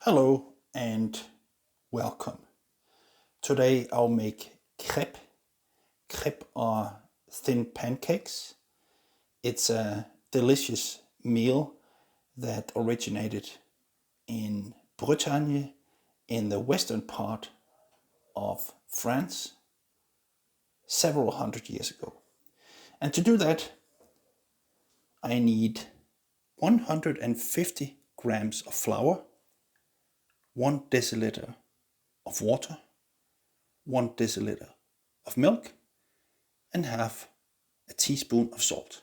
Hello and welcome. Today I'll make crêpes. Crêpes are thin pancakes. It's a delicious meal that originated in Bretagne in the western part of France several hundred years ago. And to do that, I need 150 grams of flour, 1 deciliter of water, 1 deciliter of milk, and half a teaspoon of salt.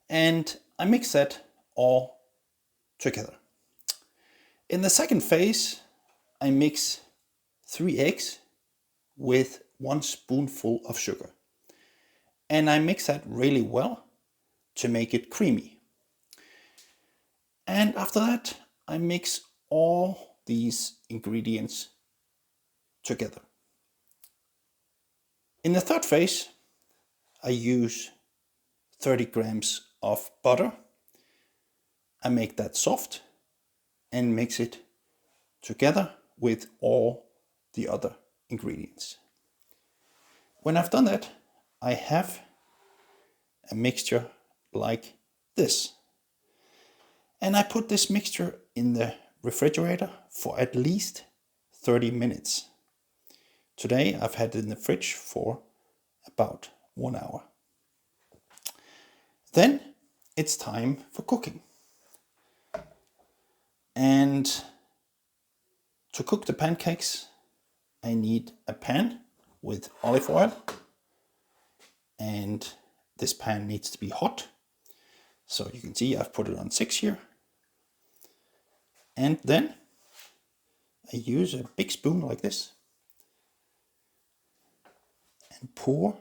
And I mix that all together. In the second phase, I mix 3 eggs with 1 spoonful of sugar. And I mix that really well to make it creamy. And after that, I mix all these ingredients together. In the third phase, I use 30 grams of butter. I make that soft and mix it together with all the other ingredients. When I've done that, I have a mixture like this. And I put this mixture in the refrigerator for at least 30 minutes. Today I've had it in the fridge for about 1 hour. Then it's time for cooking. And to cook the pancakes, I need a pan with olive oil. And this pan needs to be hot. So you can see I've put it on 6 here. And then I use a big spoon like this and pour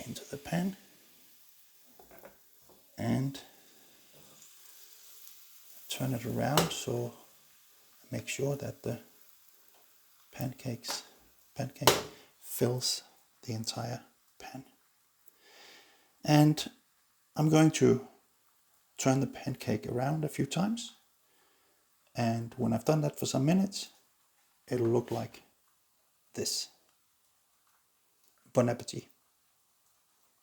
into the pan and turn it around so I make sure that the pancake fills the entire pan. And I'm going to turn the pancake around a few times, and when I've done that for some minutes, it'll look like this. Bon appetit.